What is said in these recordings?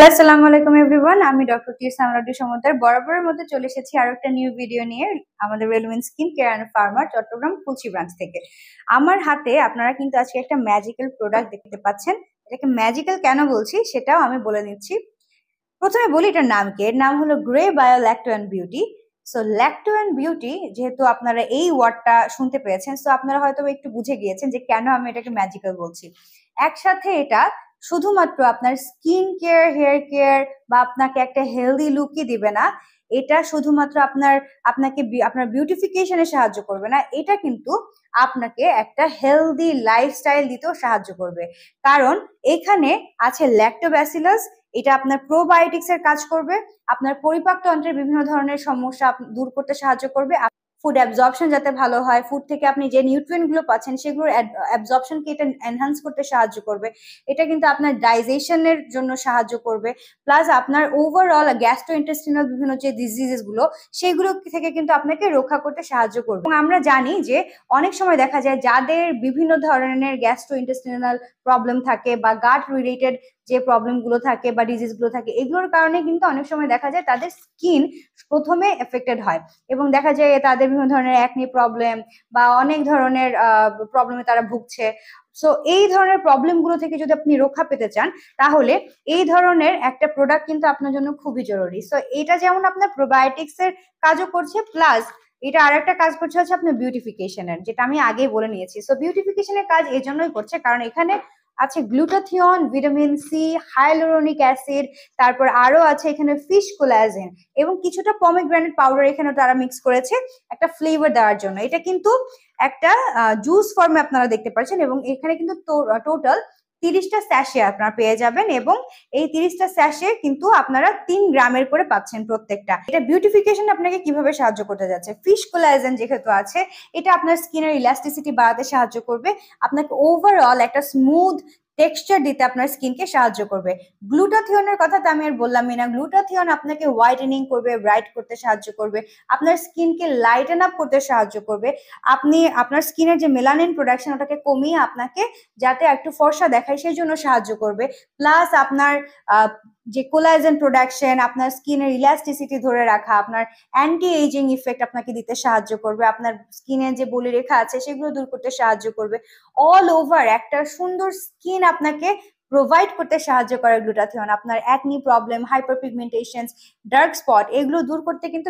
Hello, আসসালামু আলাইকুম everyone. আমি ডক্টর টি সামরাডি সমুদ্র বরাবরের মধ্যে চলে এসেছি আর একটা নিউ ভিডিও নিয়ে আমাদের রেলুমেন স্কিন কেয়ার অ্যান্ড ফার্মার চট্টগ্রাম কুচি ব্রাঞ্চ থেকে। আমার হাতে আপনারা কিন্তু আজকে একটা ম্যাজিক্যাল প্রোডাক্ট দেখতে পাচ্ছেন। এটাকে ম্যাজিক্যাল কেন বলছি সেটাও আমি বলে নিচ্ছি। প্রথমে বলি এটার নাম কি। এর নাম হলো grey bio lacto and beauty. So lacto and beauty, যেহেতু আপনারা এই ওয়ার্ডটা শুনতে পেয়েছেন, সো আপনারা হয়তো একটু বুঝে গিয়েছেন যে কেন আমি এটাকে ম্যাজিক্যাল বলছি। একসাথে এটা শুধুমাত্র আপনার স্কিন কেয়ার, হেয়ার কেয়ার বা আপনাকে একটা হেলদি লুকই দিবে না। এটা শুধুমাত্র আপনাকে আপনার বিউটিফিকেশনে সাহায্য করবে না, এটা কিন্তু আপনাকে একটা হেলদি লাইফস্টাইল দিতেও সাহায্য করবে। কারণ এখানে আছে ল্যাক্টোব্যাসিলাস। এটা আপনার প্রোবায়োটিক্স এর কাজ করবে, আপনার পরিপাকতন্ত্রের বিভিন্ন ধরনের সমস্যা দূর করতে সাহায্য করবে। ফুড অ্যাবজর্পশন যাতে ভালো হয়, ফুড থেকে আপনি যে নিউট্রিয়েন্ট গুলো পাচ্ছেন সেগুলোর অ্যাবজর্পশনকে এটা এনহান্স করতে সাহায্য করবে। এটা কিন্তু আপনার ডাইজেশনের জন্য সাহায্য করবে, প্লাস আপনার ওভারঅল গ্যাস্ট্রোইন্টেস্টিনাল বিভিন্ন যে ডিজিজেস গুলো সেগুলো থেকে কিন্তু আপনাকে রক্ষা করতে সাহায্য করবে। এবং আমরা জানি যে অনেক সময় দেখা যায় যাদের বিভিন্ন ধরনের গ্যাস্ট্রোইন্টেস্টিনাল প্রবলেম থাকে বা গাট রিলেটেড যে প্রবলেম গুলো থাকে বা ডিজিজ গুলো থাকে, এগুলোর কারণে কিন্তু অনেক সময় দেখা যায় তাদের স্কিন প্রথমে এফেক্টেড হয় এবং দেখা যায় তাদের বিভিন্ন ধরনের অ্যাকনি প্রবলেম বা অনেক ধরনের প্রবলেমে তারা ভুগছে। সো এই ধরনের প্রবলেম গুলো থেকে যদি আপনি রক্ষা পেতে চান, তাহলে এই ধরনের একটা প্রোডাক্ট কিন্তু আপনার জন্য খুবই জরুরি। সো এটা যেমন আপনার প্রোবায়োটিক্স এর কাজও করছে, প্লাস এটা আর একটা কাজ করছে হচ্ছে আপনার বিউটিফিকেশনের, যেটা আমি আগেই বলে নিয়েছি। সো বিউটিফিকেশনের কাজ এই জন্যই করছে কারণ এখানে আছে glutathione, vitamin C, hyaluronic acid, তারপর আরো আছে এখানে ফিশ কোলাজেন এবং কিছুটা পমিগ্রেনেট পাউডার এখানে তারা মিক্স করেছে একটা ফ্লেভার দেওয়ার জন্য। এটা কিন্তু একটা জুস ফর্মে আপনারা দেখতে পাচ্ছেন এবং এখানে কিন্তু টোটাল 30টা স্যাশে আপনারা পেয়ে যাবেন এবং এই 30টা স্যাশে কিন্তু আপনারা 3 গ্রামের করে পাচ্ছেন প্রত্যেকটা। এটা বিউটিফিকেশন আপনাকে কিভাবে সাহায্য করতে যাচ্ছে, ফিশ কোলাজেন যেহেতু আছে, এটা আপনার স্কিনের ইলাস্টিসিটি বাড়াতে সাহায্য করবে, আপনাকে ওভারঅল একটা স্মুথ টেক্সচার দিতে আপনার স্কিনকে সাহায্য করবে। গ্লুটাথিয়নের কথা তো আমি আর বললামই না। গ্লুটাথিয়ন আপনাকে হোয়াইটেনিং করবে, ব্রাইট করতে সাহায্য করবে, আপনার স্কিনকে লাইটেন আপ করতে সাহায্য করবে। আপনি আপনার স্কিনের যে মেলানিন প্রোডাকশন ওটাকে কমিয়ে আপনাকে যাতে একটু ফর্সা দেখায় সেই জন্য সাহায্য করবে। প্লাস আপনার যে কোলাজেন প্রোডাকশন, আপনার স্কিনের ইলাস্টিসিটি ধরে রাখা, আপনার অ্যান্টি এজিং ইফেক্ট আপনাকে দিতে সাহায্য করবে, আপনার স্কিনের যে বলিরেখা আছে সেগুলো দূর করতে সাহায্য করবে। অল ওভার একটা সুন্দর স্কিন আপনাকে প্রোভাইড করতে সাহায্য করে গ্লুটাথিয়ন। আপনার acne problem, hyper pigmentation, dark spot এগুলো দূর করতে কিন্তু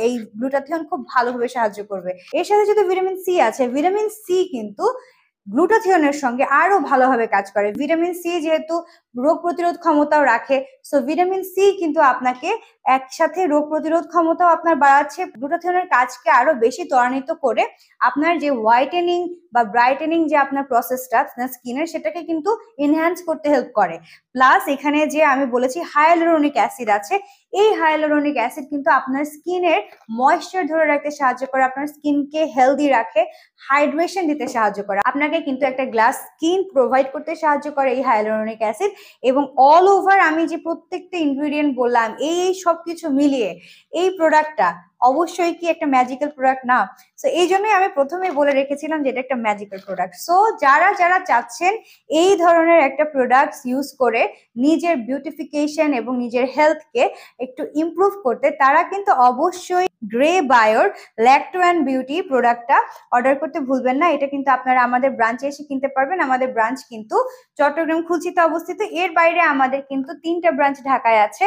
এই গ্লুটাথিয়ন খুব ভালোভাবে সাহায্য করবে। এর সাথে যদি ভিটামিন সি আছে, ভিটামিন সি কিন্তু গ্লুটাথিয়নের সঙ্গে আরো ভালোভাবে কাজ করে। ভিটামিন সি যেহেতু রোগ প্রতিরোধ ক্ষমতাও রাখে, সো ভিটামিন সি কিন্তু আপনাকে একসাথে রোগ প্রতিরোধ ক্ষমতাও আপনার বাড়াচ্ছে, গ্লুটাথিয়নের কাজকে আরো বেশি ত্বরান্বিত করে আপনার যে হোয়াইটেনিং বা ব্রাইটেনিং যে আপনার প্রসেসটা আপনার স্কিনের সেটাকে কিন্তু এনহ্যান্স করতে হেল্প করে। প্লাস এখানে যে আমি বলেছি হাইলুরোনিক অ্যাসিড আছে, এই হাইলুরোনিক অ্যাসিড কিন্তু আপনার স্কিনের ময়েশ্চার ধরে রাখতে সাহায্য করে, আপনার স্কিনকে হেলদি রাখে, হাইড্রেশন দিতে সাহায্য করে, আপনাকে কিন্তু একটা গ্লাস স্কিন প্রোভাইড করতে সাহায্য করে এই হাইলুরোনিক অ্যাসিড। এবং অল ওভার আমি যে প্রত্যেকটা ইনগ্রিডিয়েন্ট বললাম এই সবকিছু মিলিয়ে এই প্রোডাক্টটা অবশ্যই কি একটা ম্যাজিক্যাল প্রোডাক্ট না? সো এই জন্যই আমি প্রথমেই বলে রেখেছিলাম যে এটা একটা ম্যাজিক্যাল প্রোডাক্ট। সো যারা যারা চাচ্ছেন এই ধরনের একটা প্রোডাক্ট ইউজ করে নিজের বিউটিফিকেশন এবং নিজের হেলথকে একটু ইমপ্রুভ করতে, তারা কিন্তু অবশ্যই গ্রে বায়োর ল্যাক্টো অ্যান্ড বিউটি প্রোডাক্টটা অর্ডার করতে ভুলবেন না। এটা কিন্তু আপনারা আমাদের ব্রাঞ্চে এসে কিনতে পারবেন। আমাদের ব্রাঞ্চ কিন্তু চট্টগ্রাম খুলশিতে অবস্থিত। এর বাইরে আমাদের কিন্তু 3টা ব্রাঞ্চ ঢাকায় আছে,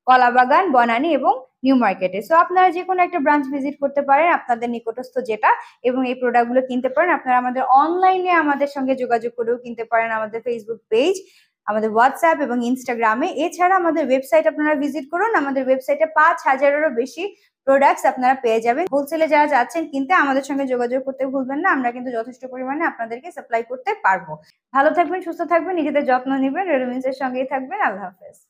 কলাবাগান, বনানী এবং নিউ মার্কেটে। সো আপনারা যে কোনো একটা ব্রাঞ্চ ভিজিট করতে পারেন আপনাদের নিকটস্থ যেটা, এবং এই প্রোডাক্টগুলো কিনতে পারেন। আপনারা আমাদের অনলাইনে আমাদের সঙ্গে যোগাযোগ করেও কিনতে পারেন, আমাদের ফেসবুক পেজ, আমাদের হোয়াটসঅ্যাপ এবং ইনস্টাগ্রামে। এছাড়া আমাদের ওয়েবসাইট আপনারা ভিজিট করুন। আমাদের ওয়েবসাইটে 5,000-এরও বেশি প্রোডাক্টস আপনারা পেয়ে যাবেন। হোলসেলে যারা যাচ্ছেন কিনতে আমাদের সঙ্গে যোগাযোগ করতে ভুলবেন না, আমরা কিন্তু যথেষ্ট পরিমাণে আপনাদেরকে সাপ্লাই করতে পারবো। ভালো থাকবেন, সুস্থ থাকবেন, নিজেদের যত্ন নেবেন, রেলুমেন্স এর সঙ্গেই থাকবেন। আল্লাহ হাফেজ।